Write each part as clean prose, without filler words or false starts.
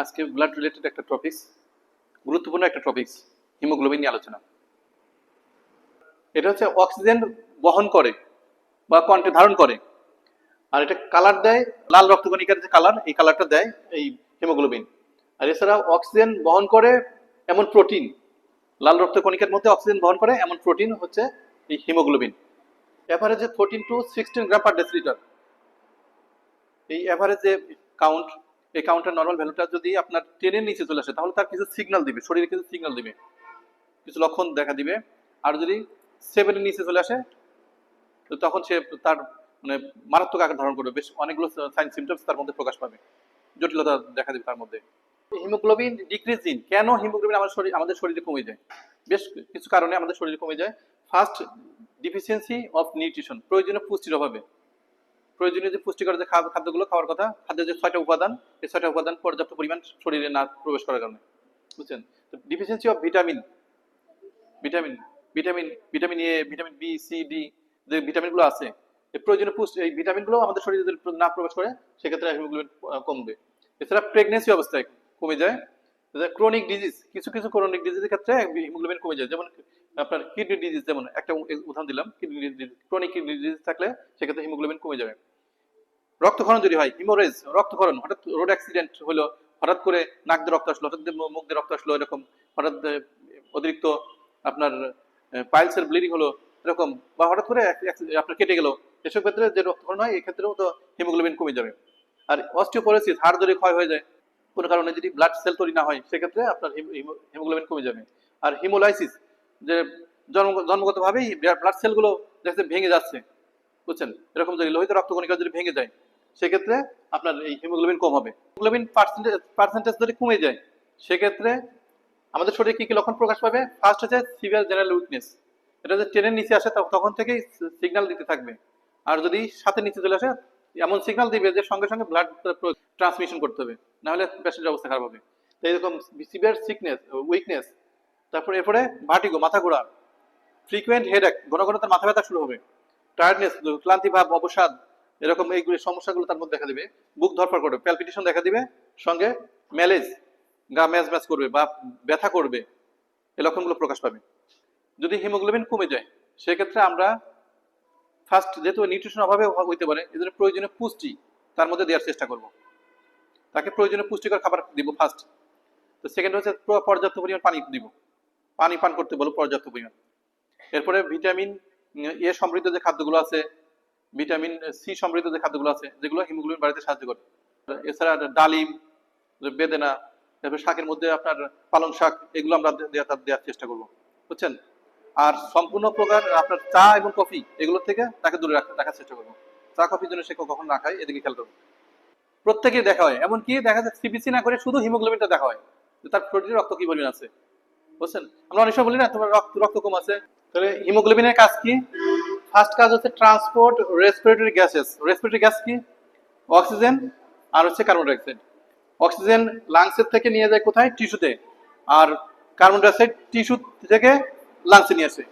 আজকে blood related একটা topics, গুরুত্বপূর্ণ একটা টপিকস, হিমোগ্লোবিন নিয়ে আলোচনা। এটা হচ্ছে অক্সিজেন বহন করে বা কণ্ঠে ধারণ করে, আর এটা কালার দেয়, লাল রক্তকণিকার যে কালার, এই কালারটা দেয় এই হিমোগ্লোবিন। আর এছাড়া অক্সিজেন বহন করে এমন প্রোটিন, লাল রক্তকণিকার মধ্যে অক্সিজেন বহন করে এমন প্রোটিন হচ্ছে এই হিমোগ্লোবিন। এভারেজে 14 to 16 গ্রাম পার ডেসিলিটার এই এভারেজ যে কাউন্ট, এই কাউন্টের নর্মাল ভ্যালুটা যদি আপনার 10 এর নিচে চলে আসে তাহলে তার কিছু সিগন্যাল দিবে, শরীরে কিছু সিগন্যাল দিবে, কিছু লক্ষণ দেখা দিবে। আর যদি 7 এর নিচে চলে আসে তো তখন সে তার মানে মারাত্মক আকার ধারণ করবে, বেশ অনেকগুলো সাইন সিমটমস তার মধ্যে প্রকাশ পাবে, জটিলতা দেখা দিবে তার মধ্যে। হিমোগ্লোবিন ডিক্রিজিং, কেন হিমোগ্লোবিন আমাদের শরীরে কমে যায়? বেশ কিছু কারণে আমাদের শরীরে কমে যায়। ফার্স্ট, ডিফিসিয়েন্সি অফ নিউট্রিশন, প্রয়োজনীয় পুষ্টির অভাবে। প্রয়োজনীয় যে পুষ্টিকর যে খাদ্যগুলো খাওয়ার কথা, খাদ্যের যে 6টা উপাদান, এই 6টা উপাদান পর্যাপ্ত পরিমাণ শরীরে না প্রবেশ করার কারণে, বুঝছেন? তো deficiency of vitamin, vitamin vitamin vitamin A, vitamin B, C, D, যে ভিটামিনগুলো আছে, এই প্রয়োজনীয় পুষ্টি, এই ভিটামিনগুলো আমাদের শরীরে যদি না প্রবেশ করে সেক্ষেত্রে হিমোগ্লোবিন কমবে। এছাড়া প্রেগনেন্সি অবস্থায় কমে যায়। ক্রনিক ডিজিজ, কিছু কিছু ক্রনিক ডিজিজের ক্ষেত্রে হিমোগ্লোবিন কমে যায়, যেমন আপনার কিডনি ডিজিজ, যেমন একটা উদাহরণ দিলাম, kidney disease, chronic kidney disease থাকলে সেক্ষেত্রে হিমোগ্লোবিন কমে যাবে। রক্তক্ষরণ যদি হয়, হিমোরেজ, রক্তক্ষরণ, হঠাৎ রোড অ্যাক্সিডেন্ট হলো, হঠাৎ করে নাক দিয়ে রক্ত আসলো, হঠাৎ মুখ দিয়ে রক্ত আসলো, এরকম হঠাৎ অতিরিক্ত আপনার পাইলসের ব্লিডিং হলো এরকম, বা হঠাৎ করে আপনার কেটে গেল, এসব ক্ষেত্রে যে রক্তক্ষরণ হয় এই ক্ষেত্রেও তো হিমোগ্লোবিন কমে যাবে। আর অস্টিওপোরোসিস, হাড় যদি ক্ষয় হয়ে যায় কোনো কারণে, যদি ব্লাড সেল তৈরি না হয় সেক্ষেত্রে আপনার হিমোগ্লোবিন কমে যাবে। আর হিমোলাইসিস, যে জন্মগতভাবেই ব্লাড সেলগুলো দেখতে ভেঙে যাচ্ছে, বুঝছেন, এরকম যদি লোহিত রক্তকণিকা যদি ভেঙে যায় সেক্ষেত্রে আপনার এই হিমোগ্লোবিন কম হবে। হিমোগ্লোবিন পার্সেন্টেজ যদি কমে যায় সেক্ষেত্রে আমাদের শরীরে কি কি লক্ষণ প্রকাশ পাবে? ফার্স্ট হচ্ছে সিভিয়ার জেনারেল উইকনেস, এটা যে ট্রেনের নিচে আসে তখন থেকেই সিগন্যাল দিতে থাকবে। আর যদি সাথে নিচে চলে আসে এমন সিগন্যাল দিবে যে সঙ্গে সঙ্গে ব্লাড ট্রান্সমিশন করতে হবে, না হলে পেশেন্টের অবস্থা খারাপ হবে। তো এরকম সিভিয়ার উইকনেস, তারপরে এরপরে ভার্টিগো, মাথা ঘোরা, ফ্রিকুয়েন্ট হেডেক, ঘন ঘন তার মাথা ব্যথা শুরু হবে, টায়ার্ডনেস, ক্লান্তি ভাব, অবসাদ, এরকম এইগুলি সমস্যাগুলো তার মধ্যে দেখা দিবে। বুক ধরফর করবে, প্যালপিটেশন দেখা দিবে, সঙ্গে ম্যালেজ, গা ম্যাজ ম্যাজ করবে বা ব্যথা করবে, এই লক্ষণগুলো প্রকাশ পাবে। যদি হিমোগ্লোবিন কমে যায় সেক্ষেত্রে আমরা ফার্স্ট, যেহেতু নিউট্রিশন অভাবে হইতে পারে, এই জন্য প্রয়োজনীয় পুষ্টি তার মধ্যে দেওয়ার চেষ্টা করব, তাকে প্রয়োজনীয় পুষ্টিকর খাবার দিব ফার্স্ট। তো সেকেন্ড হচ্ছে পর্যাপ্ত পরিমাণ পানি দিব, পানি পান করতে বলবো পর্যাপ্ত পরিমাণ। এরপরে ভিটামিন এ সমৃদ্ধ যে খাদ্যগুলো আছে, ভিটামিন সি সমৃদ্ধ যে খাদ্যগুলো আছে যেগুলো হিমোগ্লোবিন বাড়াতে সাহায্য করে। এছাড়া ডালিম, বেদেনা, তারপরে শাকের মধ্যে আপনার পালং শাক, এগুলো আমরা দেওয়ার চেষ্টা করবো, বুঝছেন। আর সম্পূর্ণ প্রকার আপনার চা এবং কফি, এগুলো থেকে তাকে দূরে রাখার চেষ্টা করবো। চা কফির জন্য সে কখন না খায় এদিকে খেয়াল করবো। প্রত্যেকেই দেখা হয়, এমনকি দেখা যায় সিবিসি না করে শুধু হিমোগ্লোবিনটা দেখা হয় যে তার প্রোটিন রক্ত কি পরিমাণ আছে, বুঝছেন। আমরা অনেক সময় বলি না তোমার রক্ত কম আছে, তাহলে হিমোগ্লোবিনের কাজ কি? ফার্স্ট কাজ হচ্ছে transport respiratory gases. Respiratory gas কি? অক্সিজেন আর হচ্ছে কার্বন ডাইঅক্সাইড। অক্সিজেন লাংসের থেকে নিয়ে যায় কোথায়? টিস্যুতে। আর কার্বন ডাইঅক্সাইড টিস্যু থেকে লাংসে নিয়ে আসে।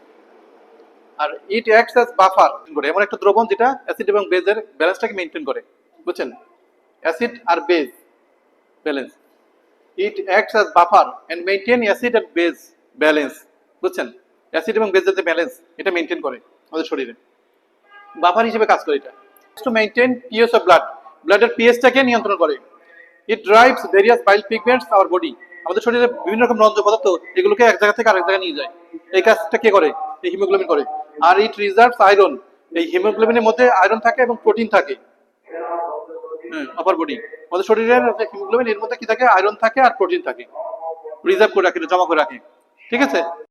আর ইট অ্যাক্টস অ্যাজ বাফার, এমন একটা দ্রবণ যেটা অ্যাসিড এবং বেজের ব্যালেন্সটাকে মেনটেন করে, বুঝছেন। অ্যাসিড আর base balance, it acts as buffer and maintain acid and base balance, বুঝছেন। অ্যাসিড এবং বেজের যে ব্যালেন্স এটা মেনটেন করে আমাদের শরীরে, বাফার হিসেবে কাজ করে এটা। To maintain pH of blood, ব্লাডের পিএইচটাকে নিয়ন্ত্রণ করে। It drives various bile pigments our body, আমাদের শরীরে বিভিন্ন রকম রঞ্জক পদার্থ এগুলোকে এক জায়গা থেকে আরেক জায়গায় নিয়ে যায়, এই কাজটা কে করে? এই হিমোগ্লোবিন করে। আর ইট রিজার্ভস আয়রন, এই হিমোগ্লোবিনের মধ্যে আয়রন থাকে এবং প্রোটিন থাকে। আপার বডি, আমাদের শরীরের হিমোগ্লোবিন এর মধ্যে কি থাকে? আয়রন থাকে আর প্রোটিন থাকে, রিজার্ভ করে রাখে, জমা করে রাখে, ঠিক আছে।